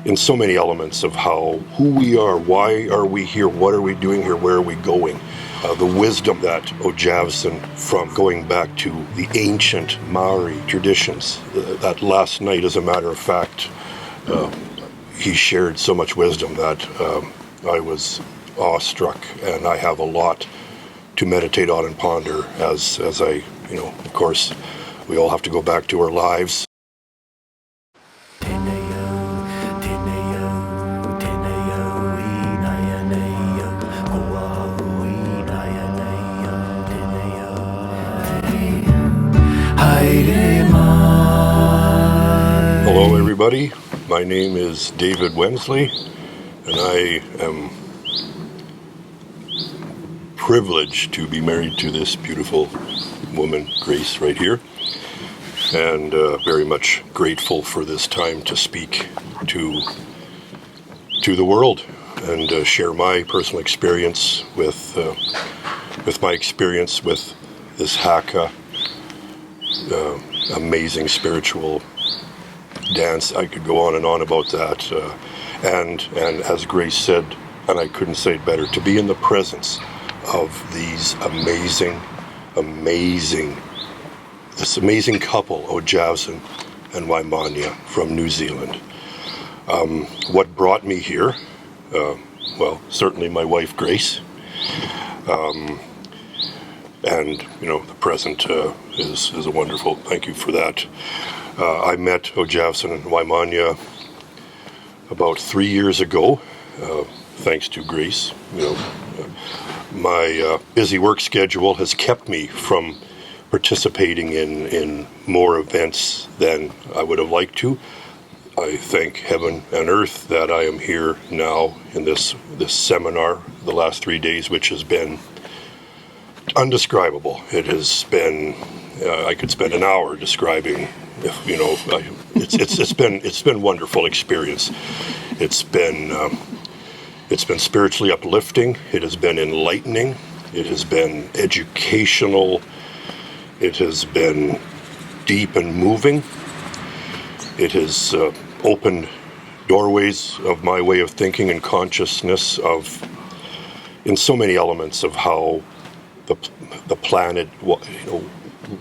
in so many elements of who we are, why are we here, what are we doing here, where are we going. The wisdom that Ojavson, from going back to the ancient Maori traditions, that last night, as a matter of fact, he shared so much wisdom that I was awestruck, and I have a lot to meditate on and ponder as I, of course, we all have to go back to our lives. Hello everybody, my name is David Wensley, and I am privileged to be married to this beautiful woman, Grace, right here, and very much grateful for this time to speak to the world and share my personal experience with my experience with this Haka, amazing spiritual dance. I could go on and on about that, and as Grace said, and I couldn't say it better, to be in the presence of these amazing couple, Ojavson and Waimania from New Zealand. What brought me here? Well, certainly my wife Grace, and the present is a wonderful. Thank you for that. I met Ojavson and Waimania about 3 years ago, thanks to Grace. My busy work schedule has kept me from participating in more events than I would have liked to. I thank heaven and earth that I am here now in this seminar the last 3 days, which has been undescribable. It has been I could spend an hour describing. It's been wonderful experience. It's been spiritually uplifting. It has been enlightening. It has been educational. It has been deep and moving. It has opened doorways of my way of thinking and consciousness in so many elements of how the planet,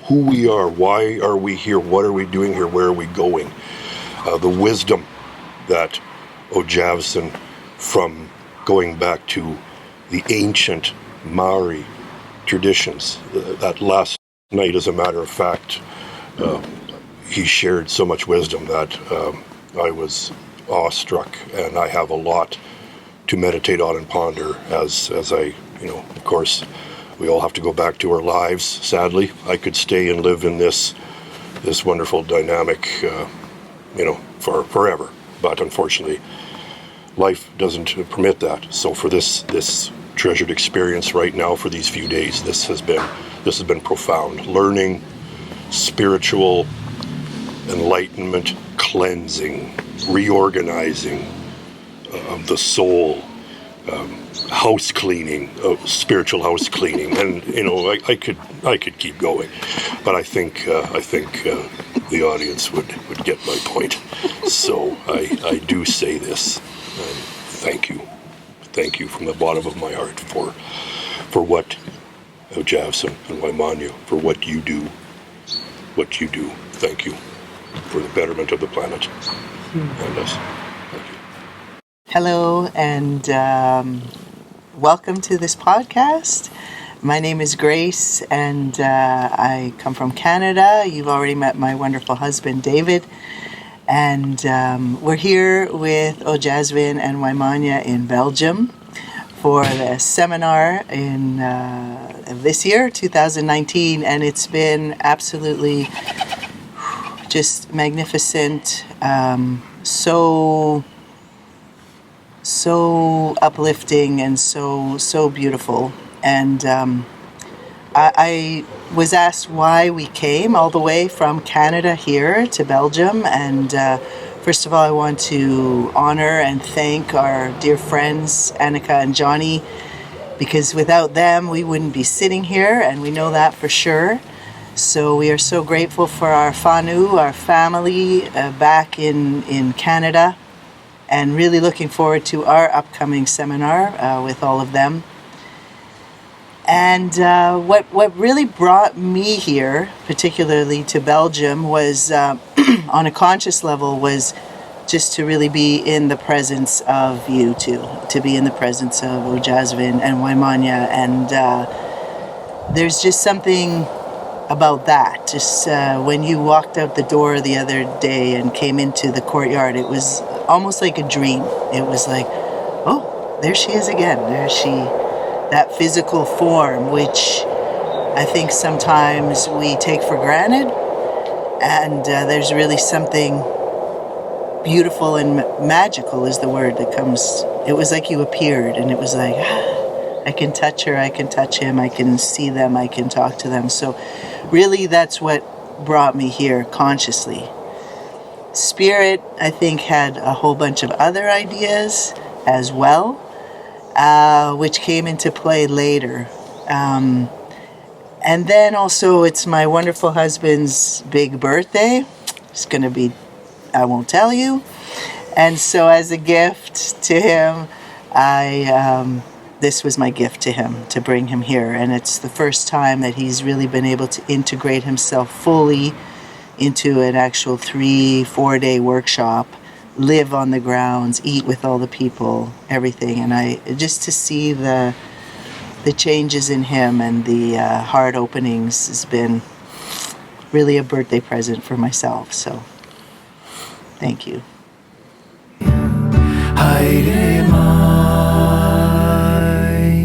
who we are, why are we here, what are we doing here, where are we going. The wisdom that Ojavson, from going back to the ancient Maori traditions, that last night, as a matter of fact, he shared so much wisdom that I was awestruck, and I have a lot to meditate on and ponder as I, of course, we all have to go back to our lives. Sadly, I could stay and live in this wonderful dynamic, for forever. But unfortunately, life doesn't permit that. So for this treasured experience right now, for these few days, this has been profound. Learning, spiritual enlightenment, cleansing, reorganizing of the soul. House cleaning, spiritual house cleaning, and I could keep going, but I think the audience would get my point. So I do say this, and thank you from the bottom of my heart for what Ojavson and Waimania, for what you do. Thank you for the betterment of the planet and us. Thank you. Hello, and welcome to this podcast. My name is Grace, and I come from Canada. You've already met my wonderful husband, David. And we're here with Ojavson and Waimania in Belgium for the seminar in this year, 2019. And it's been absolutely just magnificent, so uplifting and so beautiful. And I was asked why we came all the way from Canada here to Belgium. And first of all, I want to honor and thank our dear friends Annika and Johnny, because without them we wouldn't be sitting here, and we know that for sure. So we are so grateful for our whānau, our family back in Canada, and really looking forward to our upcoming seminar with all of them. And what really brought me here, particularly to Belgium, was on a conscious level, was just to really be in the presence of you two, to be in the presence of Ojasvin and Waimanya. And there's just something about that. Just when you walked out the door the other day and came into the courtyard, it was almost like a dream. It was like, oh, there she is again. There she, that physical form, which I think sometimes we take for granted. And there's really something beautiful and magical is the word that comes. It was like you appeared, and it was like, I can touch her, I can touch him, I can see them, I can talk to them. So really that's what brought me here consciously. Spirit, I think, had a whole bunch of other ideas as well, which came into play later. And then also it's my wonderful husband's big birthday. It's going to be, I won't tell you. And so as a gift to him, this was my gift to him, to bring him here. And it's the first time that he's really been able to integrate himself fully into an actual 3-4 day workshop, live on the grounds, eat with all the people, everything. And just to see the changes in him and the heart openings has been really a birthday present for myself. So thank you. Hiding